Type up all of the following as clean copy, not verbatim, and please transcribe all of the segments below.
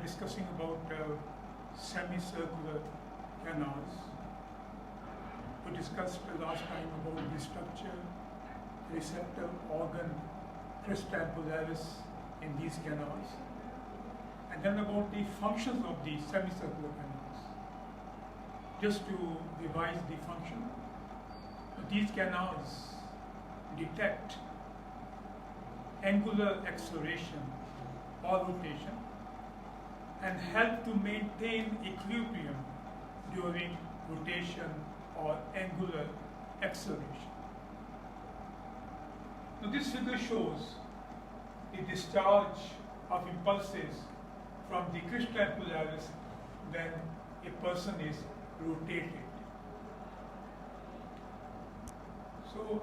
discussing about semicircular canals. We discussed last time about the structure, receptor organ, crista albularis in these canals, and then about the functions of the semicircular canals. Just to revise the function, these canals detect angular acceleration or rotation and help to maintain equilibrium during rotation or angular acceleration. Now this figure shows the discharge of impulses from the crista albularis when a person is rotated. So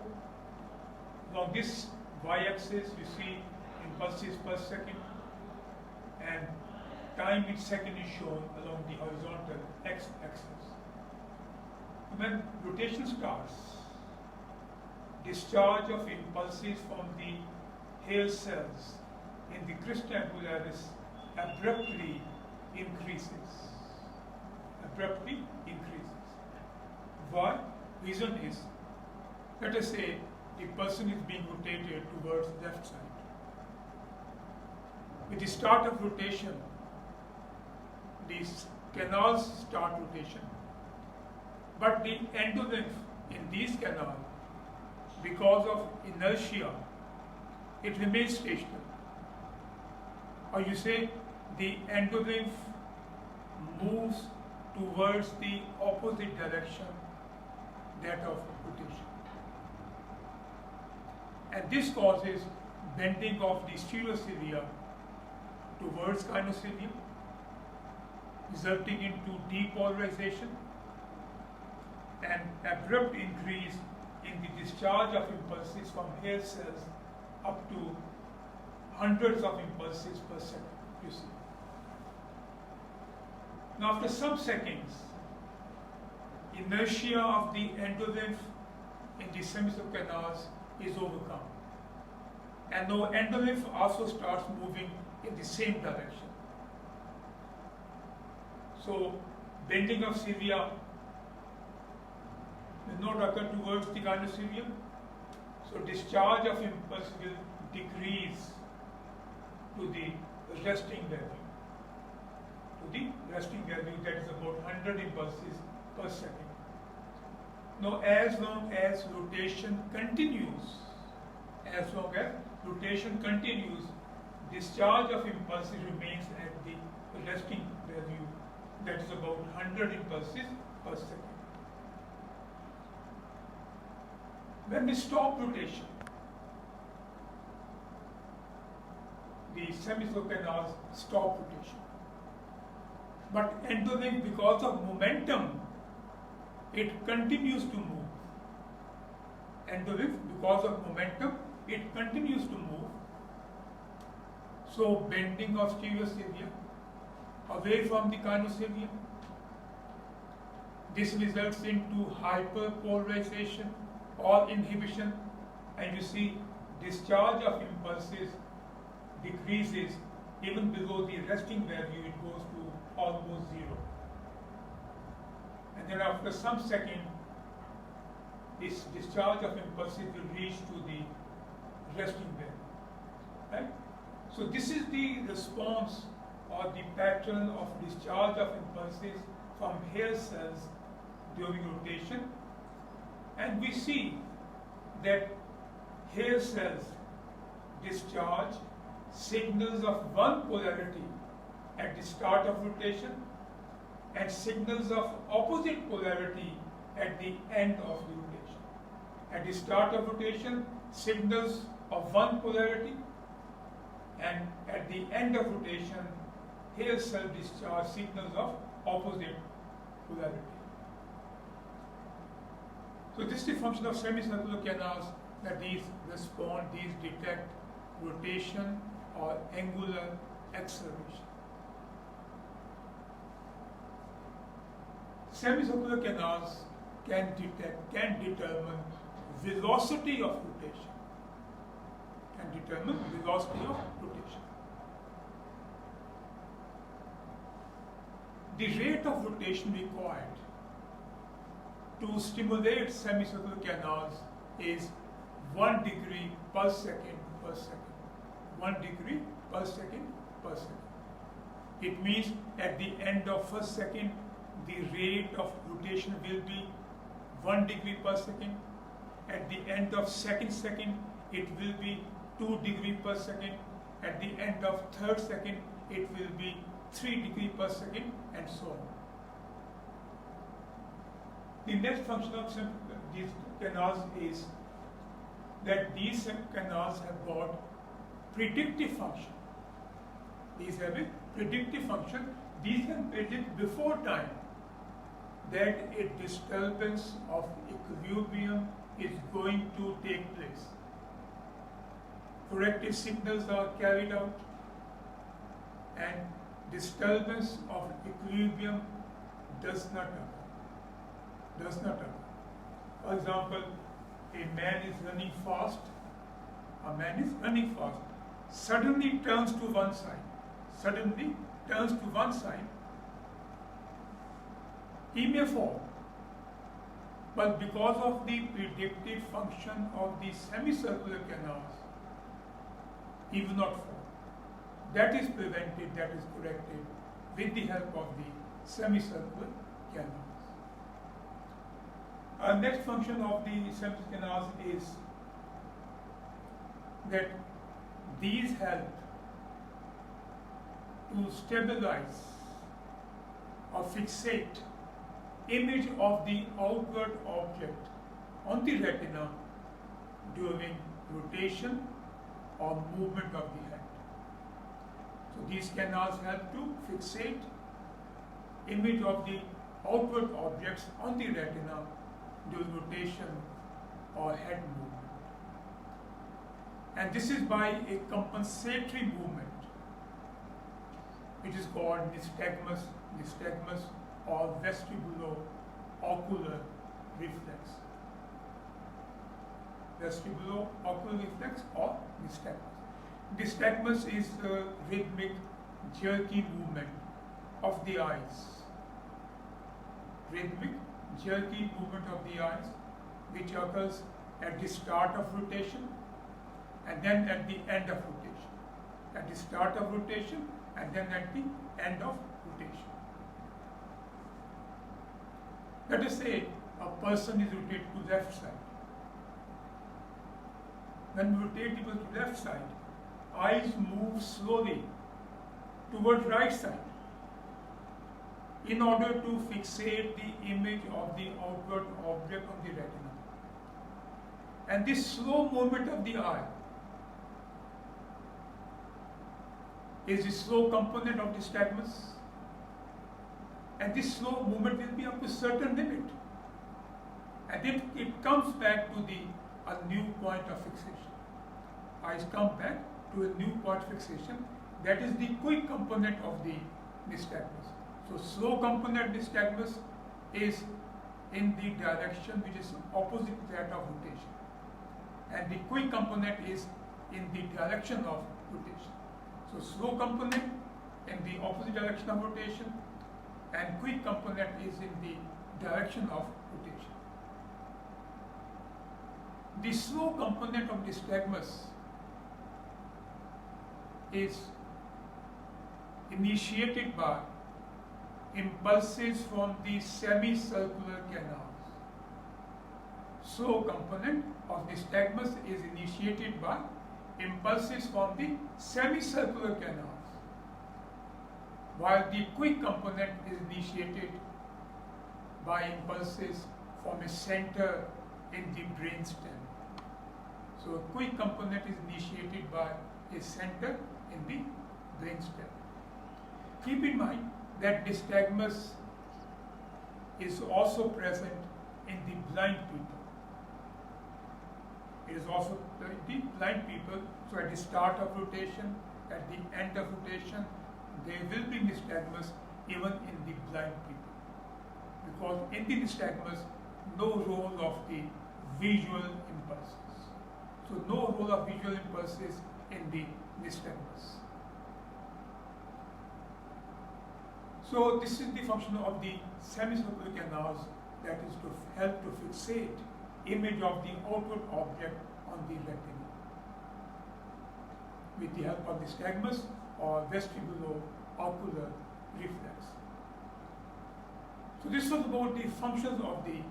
along this y-axis you see impulses per second, and time in second is shown along the horizontal x-axis. When rotation starts, discharge of impulses from the hair cells in the crista albularis abruptly increases. Abruptly increases. Why? Reason is, let us say the person is being rotated towards left side. With the start of rotation, these canals start rotation, but the endolymph in these canals, because of inertia, it remains stationary. Or you say the endolymph moves towards the opposite direction, that of rotation. And this causes bending of the stereocilia towards gynoecilia, resulting into depolarization and abrupt increase in the discharge of impulses from hair cells up to hundreds of impulses per second, you see. Now after some seconds, inertia of the endolymph in the semicircular canals is overcome. And now endolymph also starts moving in the same direction. So bending of cilia will not occur towards the gynoecilia. So discharge of impulse will decrease to the resting value. To the resting value, that is about 100 impulses per second. Now as long as rotation continues, discharge of impulses remains at the resting value, that is about 100 impulses per second. When we stop rotation, the semicircular canals stop rotation. But endolymph, because of momentum, it continues to move. Endolymph, because of momentum, it continues to move. So bending of stereocilia away from the gynoecilia. This results into hyperpolarization or inhibition, and you see discharge of impulses decreases even below the resting value, it goes to almost zero. And then after some second, this discharge of impulses will reach to the resting value. Right? So this is the response or the pattern of discharge of impulses from hair cells during rotation. And we see that hair cells discharge signals of one polarity at the start of rotation and signals of opposite polarity at the end of the rotation. At the start of rotation, signals of one polarity, and at the end of rotation, hair cell discharge signals of opposite polarity. So this is the function of semicircular canals, that these respond, these detect rotation or angular acceleration. Semicircular canals can determine velocity of rotation. the rate of rotation required to stimulate semicircular canals is 1 degree per second per second. 1 degree per second per second. It means at the end of first second, the rate of rotation will be 1 degree per second. At the end of second second, it will be 2 degree per second. At the end of third second, it will be 3 degree per second, and so on. The next function of these canals is that these canals have got predictive function. These have a predictive function. These can predict before time that a disturbance of equilibrium is going to take place. Corrective signals are carried out, and disturbance of equilibrium does not occur. Does not occur. For example, a man is running fast. A man is running fast. Suddenly turns to one side. Suddenly turns to one side. He may fall, but because of the predictive function of the semicircular canals, he will not fall. That is prevented, that is corrected with the help of the semicircular canals. Our next function of the semicircular canals is that these help to stabilize or fixate image of the outward object on the retina during rotation or movement of the head. So these canals help to fixate image of the outward objects on the retina during rotation or head movement. And this is by a compensatory movement, which is called nystagmus or vestibulo-ocular reflex. Vestibulo-ocular reflex or nystagmus. Nystagmus is the rhythmic, jerky movement of the eyes. Rhythmic, jerky movement of the eyes, which occurs at the start of rotation and then at the end of rotation. At the start of rotation and then at the end of rotation. Let us say a person is rotated to left side. When we rotate people to left side, eyes move slowly toward right side in order to fixate the image of the outward object on the retina. And this slow movement of the eye is a slow component of nystagmus, and this slow movement will be up to a certain limit, and then it comes back to a new point of fixation. Eyes come back to a new point of fixation. That is the quick component of the nystagmus. So slow component nystagmus is in the direction which is opposite that of rotation, and the quick component is in the direction of rotation. So slow component in the opposite direction of rotation, and quick component is in the direction of rotation. The slow component of nystagmus is initiated by impulses from the semicircular canals. Slow component of nystagmus is initiated by impulses from the semicircular canals, while the quick component is initiated by impulses from a center in the brainstem. So a quick component is initiated by a center in the brainstem. Keep in mind that nystagmus is also present in the blind people. It is also the blind people. So at the start of rotation, at the end of rotation, there will be nystagmus even in the blind people, because in the nystagmus, no role of the visual impulses. So no role of visual impulses in the nystagmus. So this is the function of the semicircular canals, that is to help to fixate image of the outward object on the retina with the help of the nystagmus or vestibulo-ocular reflex. So this was about the functions of the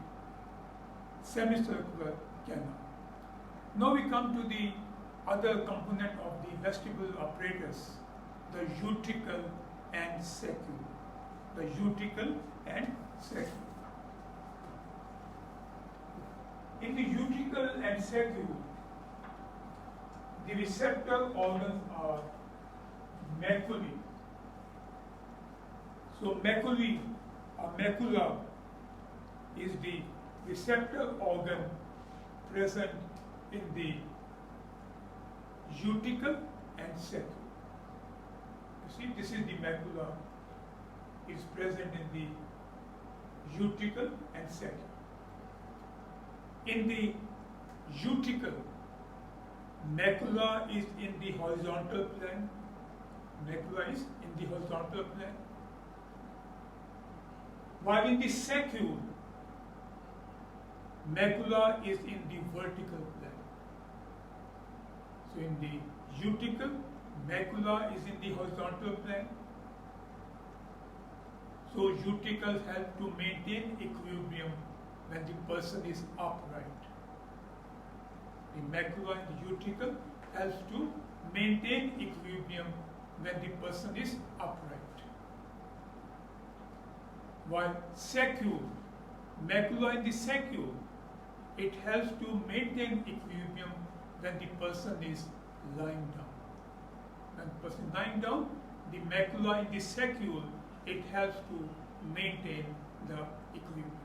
semicircular canal. Now we come to the other component of the vestibular apparatus, the utricle and saccule. The utricle and saccule. In the utricle and saccule, the receptor organs are maculae. So macula is the receptor organ present in the utricle and saccule. You see, this is the macula, is present in the utricle and saccule. In the utricle, macula is in the horizontal plane. Macula is in the horizontal plane. While in the saccule, macula is in the vertical plane. So in the utricle, macula is in the horizontal plane. So utricles help to maintain equilibrium when the person is upright. The macula in the utricle helps to maintain equilibrium when the person is upright. While saccule, macula in the saccule, it helps to maintain equilibrium when the person is lying down. When the person is lying down, the macula in the saccule, it helps to maintain the equilibrium.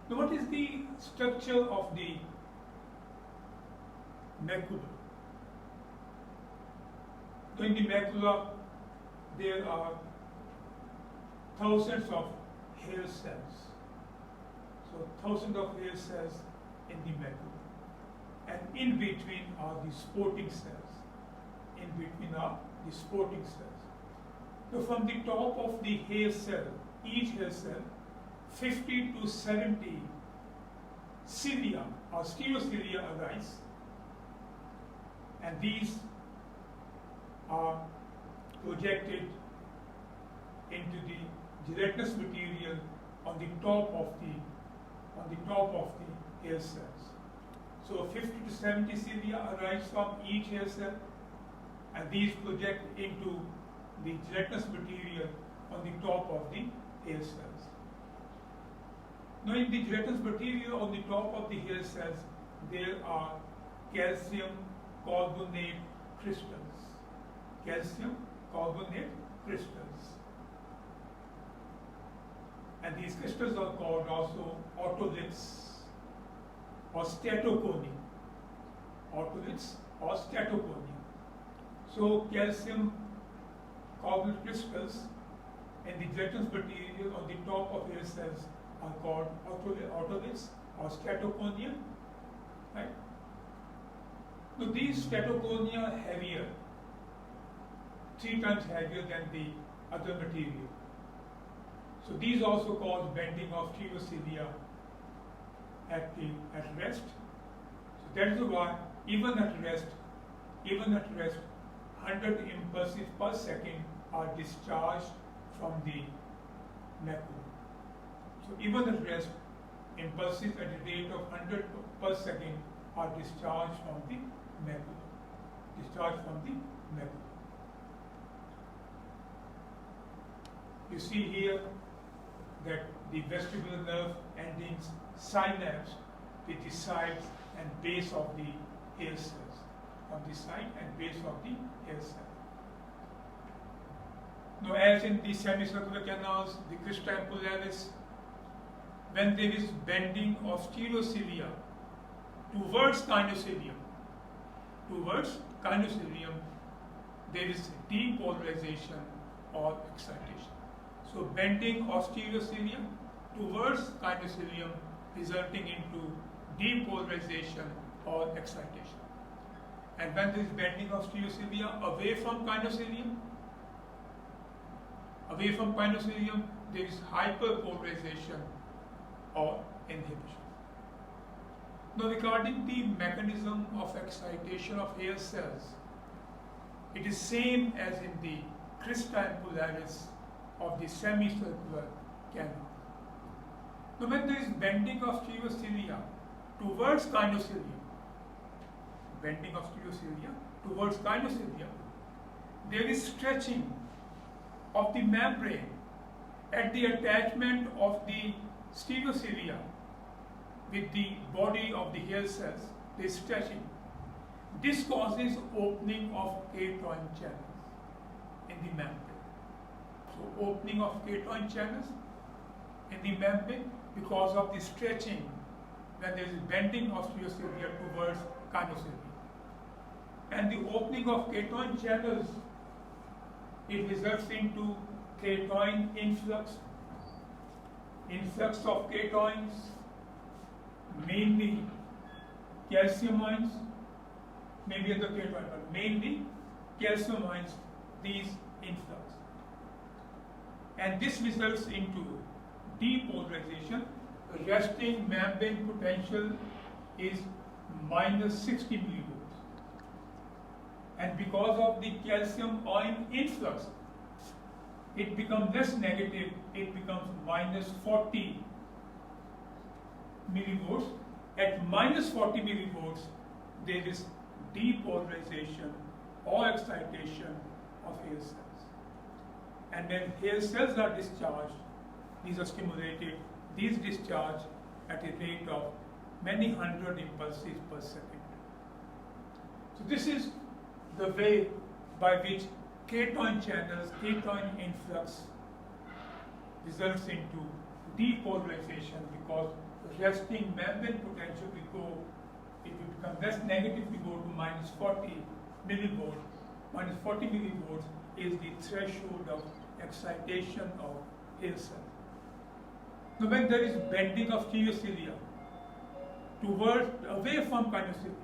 Now, what is the structure of the macula? So in the macula, there are thousands of hair cells. So thousands of hair cells in the macula. And in between are the sporting cells. In between are the sporting cells. So from the top of the hair cell, each hair cell, 50 to 70 cilia or stereocilia arise, and these are projected into the gelatinous material on the top of the hair cells. So 50 to 70 cilia arise from each hair cell, and these project into the gelatinous material on the top of the hair cells. Now in the gelatinous material on the top of the hair cells, there are calcium carbonate crystals. Calcium carbonate crystals. And these crystals are called also otoliths or statoconia. Otoliths or statoconia. So calcium carbonate crystals in the gelatinous material on the top of hair cells are called otoliths or statoconia. Right? So these statoconia are heavier, 3 times heavier than the other material. So these also cause bending of stereocilia at rest. So that is why even at rest, 100 impulses per second are discharged from the macula. So even at rest, impulses at a rate of 100 per second are discharged from the macula. You see here that the vestibular nerve endings synapse with the sides and base of the hair cells, on the side and base of the hair cell. Now, as in the semicircular canals, the crista ampullaris, when there is bending of stereocilia towards kinocilium, there is depolarization or excitation. So bending of stereocilia towards kinocilium resulting into depolarization or excitation. And when there is bending of stereocilia away from kinocilium, Away from pinocilium, there is hyperpolarization or inhibition. Now, regarding the mechanism of excitation of hair cells, it is same as in the crista ampullaris of the semicircular canal. Now, when there is bending of stereocilia towards kinocilia, there is stretching of the membrane at the attachment of the stereocilia with the body of the hair cells. There is stretching. This causes opening of K-joint channels in the membrane. So, opening of K-joint channels in the membrane because of the stretching when there is bending of stereocilia towards kinocilia. And the opening of K-joint channels, it results into K-joint influx of K-joints, mainly calcium ions, maybe other K-joint, but mainly calcium ions, these influx. And this results into depolarization. Resting membrane potential is minus 60 millivolts. And because of the calcium ion influx, it becomes less negative, it becomes minus 40 millivolts. At minus 40 millivolts, there is depolarization or excitation of hair cells. And when hair cells are discharged, these are stimulated, these discharge at a rate of many hundred impulses per second. So this is the way by which K-joint channels, K-joint influx results into depolarization, because resting membrane potential will go, it will become less negative, we go to minus 40 millivolts. Minus 40 millivolts is the threshold of excitation of hair cells. Now, when there is bending of stereocilia towards, away from kinocilia,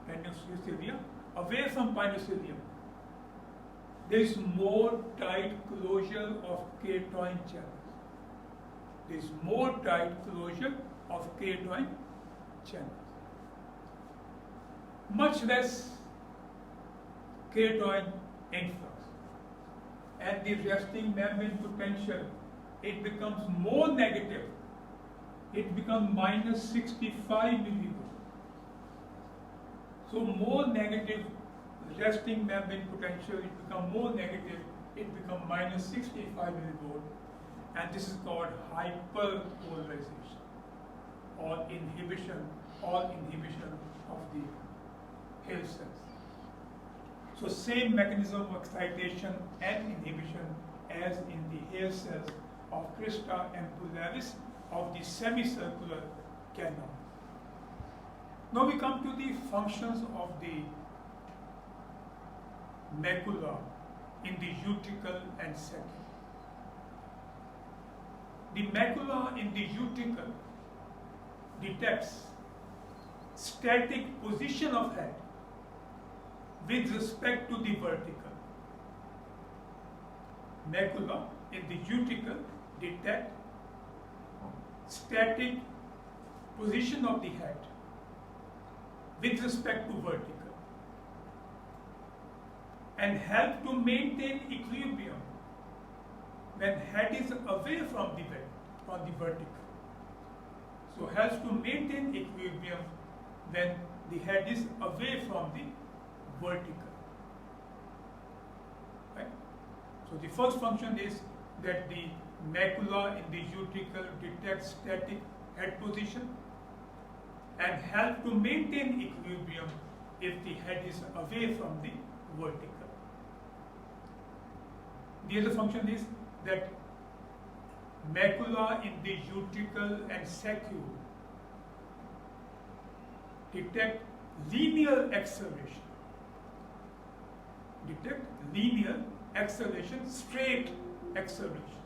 bending of stereocilia away from pinocilium, there is more tight closure of K-joint channels. There is more tight closure of K-joint channels. Much less K-joint influx. And the resting membrane potential, it becomes more negative. It becomes minus 65 millivolts. So more negative resting membrane potential, it becomes more negative, it becomes minus 65 millivolts. And this is called hyperpolarization or inhibition of the hair cells. So same mechanism of excitation and inhibition as in the hair cells of crista ampullaris of the semicircular canal. Now we come to the functions of the macula in the uticle and saccule. The macula in the uticle detects static position of head with respect to the vertical. Macula in the uticle detect static position of the head with respect to vertical and help to maintain equilibrium when head is away from the vertical. So helps to maintain equilibrium when the head is away from the vertical. Right? So the first function is that the macula in the uticle detects static head position and help to maintain equilibrium if the head is away from the vertical. The other function is that macula in the uticle and saccule detect linear acceleration. Straight acceleration.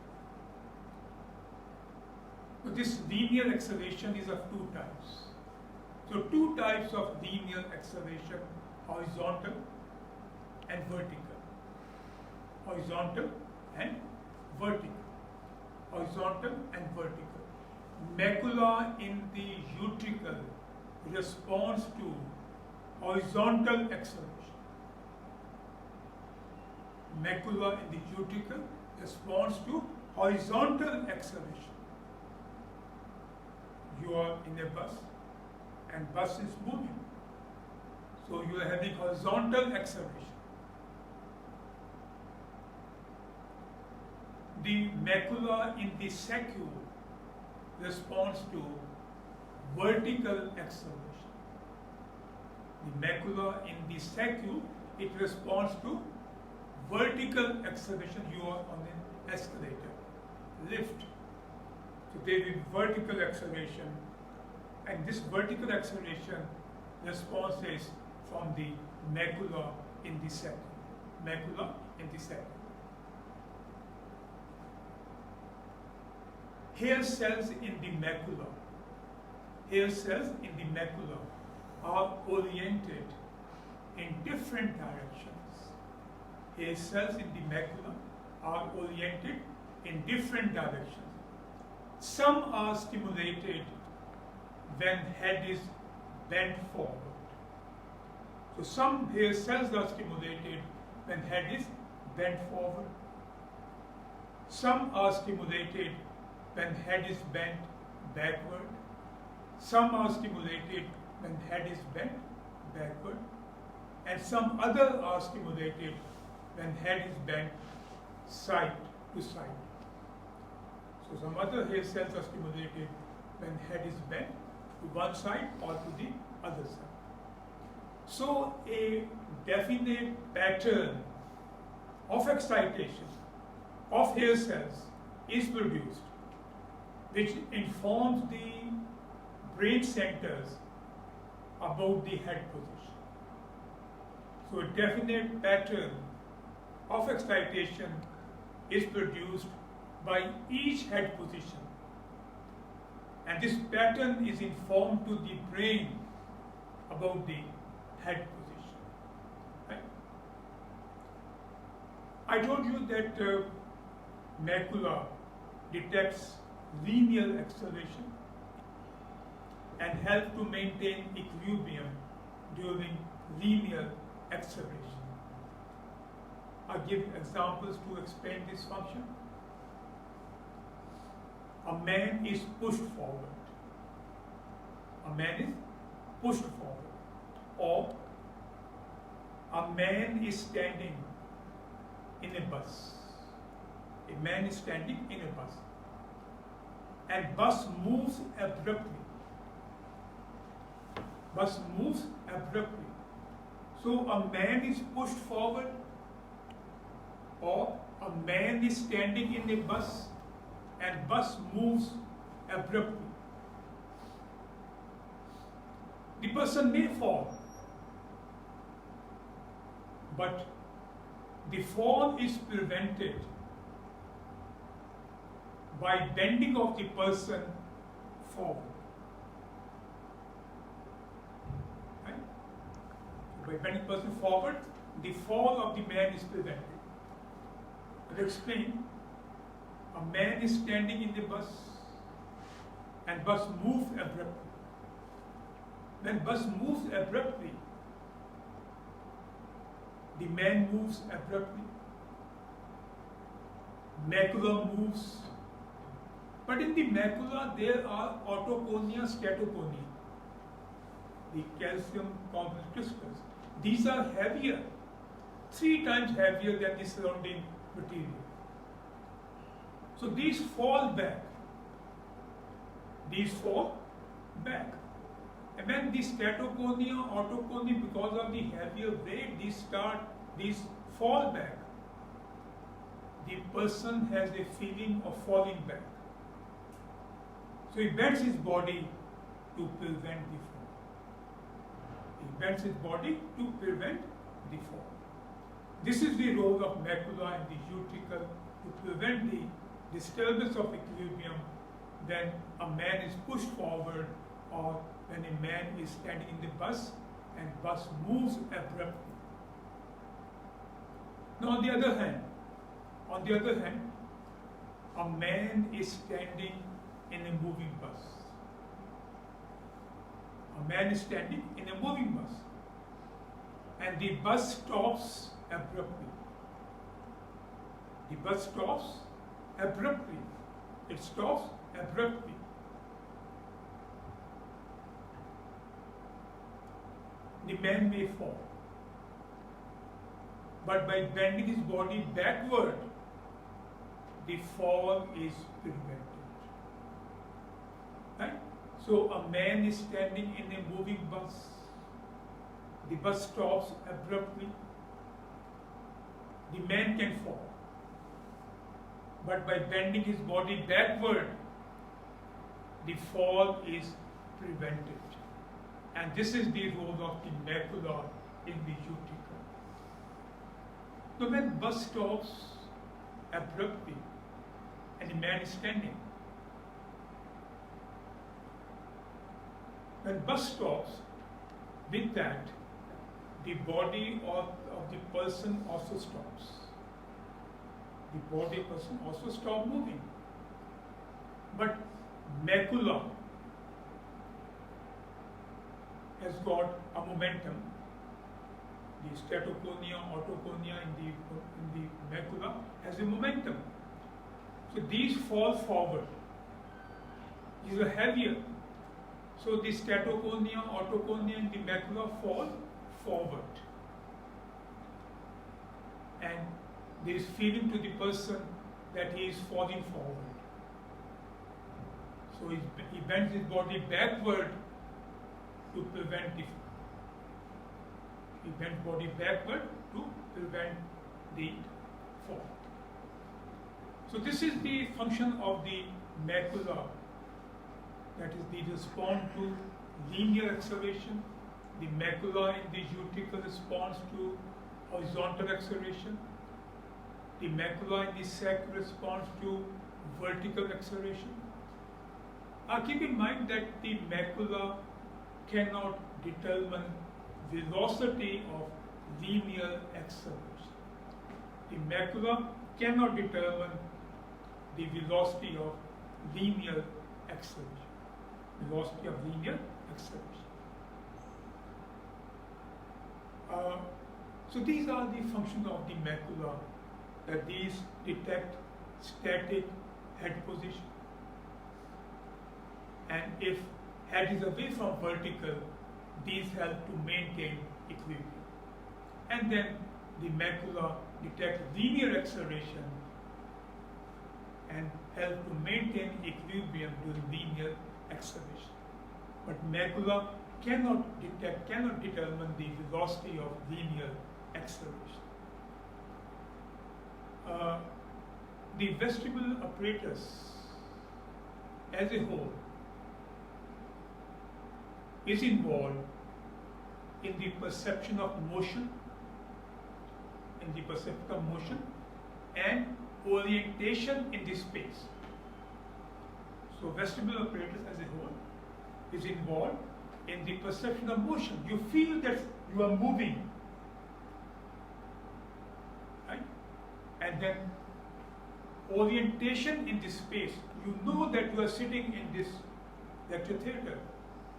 So this linear acceleration is of two types. So two types of linear acceleration, horizontal and vertical. horizontal and vertical. Horizontal and vertical. Macula in the utricle responds to horizontal acceleration. Macula in the utricle responds to horizontal acceleration. You are in a bus and bus is moving. So you are having horizontal acceleration. The macula in the saccule responds to vertical acceleration. The macula in the saccule, it responds to vertical acceleration. You are on an escalator, lift. So there will be vertical acceleration, and this vertical acceleration response is from the macula in the saccule. Macula in the saccule. Hair cells in the macula. Hair cells in the macula are oriented in different directions. Hair cells in the macula are oriented in different directions. Some are stimulated when head is bent forward. So some hair cells are stimulated when head is bent forward. Some are stimulated when head is bent backward. Some are stimulated when head is bent backward. And some other are stimulated when head is bent side to side. So some other hair cells are stimulated when head is bent to one side or to the other side. So a definite pattern of excitation of hair cells is produced, which informs the brain centers about the head position. So a definite pattern of excitation is produced by each head position, and this pattern is informed to the brain about the head position. Right? I told you that macula detects linear acceleration and help to maintain equilibrium during linear acceleration. I'll give examples to explain this function. A man is pushed forward. A man is pushed forward. Or a man is standing in a bus. A man is standing in a bus. And bus moves abruptly. Bus moves abruptly. So a man is pushed forward, or a man is standing in a bus and bus moves abruptly. The person may fall, but the fall is prevented by bending of the person forward. Right? By bending the person forward, the fall of the man is prevented. I'll explain. A man is standing in the bus and bus moves abruptly. When bus moves abruptly, the man moves abruptly. Macula moves. But in the macula there are autoconia, scatoconia, the calcium complex crystals. These are heavier, 3 times heavier than the surrounding material. So these fall back. These fall back. And when these scatoconia, autoconia, because of the heavier weight, these fall back. The person has a feeling of falling back. So he bends his body to prevent the fall. He bends his body to prevent the fall. This is the role of macula and the utricle to prevent the disturbance of equilibrium when a man is pushed forward or when a man is standing in the bus and bus moves abruptly. Now on the other hand, On the other hand, a man is standing in a moving bus. A man is standing in a moving bus, and the bus stops abruptly. The bus stops abruptly. It stops abruptly. The man may fall, but by bending his body backward, the fall is prevented. Right? So a man is standing in a moving bus. The bus stops abruptly. The man can fall, but by bending his body backward, the fall is prevented. And this is the role of the macula in the uticle. So when bus stops abruptly and the man is standing, when bus stops, with that, the body of the person also stops. The body of the person also stops moving. But macula has got a momentum. The statoconia, autoconia in the macula has a momentum. So these fall forward. These are heavier. So the statoconia, autoconia in the macula fall forward. And there is feeling to the person that he is falling forward. So he bends his body backward to prevent the fall. He bends body backward to prevent the fall. So this is the function of the macula, that is the response to linear acceleration. The macula in the uticle responds to horizontal acceleration. The macula in the sac responds to vertical acceleration. Keep in mind that the macula cannot determine velocity of linear acceleration. The macula cannot determine the velocity of linear acceleration. Velocity of linear acceleration. So these are the functions of the macula, that these detect static head position. And if head is away from vertical, these help to maintain equilibrium. And then the macula detect linear acceleration and help to maintain equilibrium during linear acceleration. But macula cannot determine the velocity of linear acceleration. The vestibular apparatus as a whole is involved in the perception of motion, and orientation in the space. So vestibular apparatus as a whole is involved in the perception of motion. You feel that you are moving, right? And then orientation in this space. You know that you are sitting in this lecture theatre,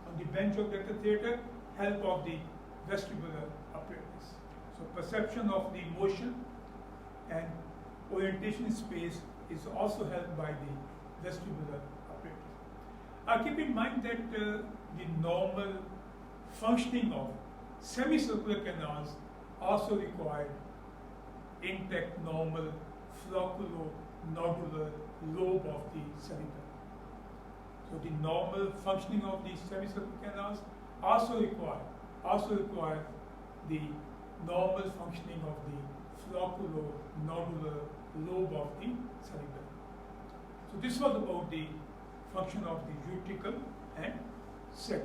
on the bench of lecture theatre, help of the vestibular apparatus. So perception of the motion and orientation in space is also helped by the vestibular apparatus. Keep in mind that the normal functioning of semicircular canals also require intact normal flocculo-nodular lobe of the cerebellum. So the normal functioning of the semicircular canals also require the normal functioning of the flocculo-nodular lobe of the cerebellum. So this was about the function of the uticle and sac.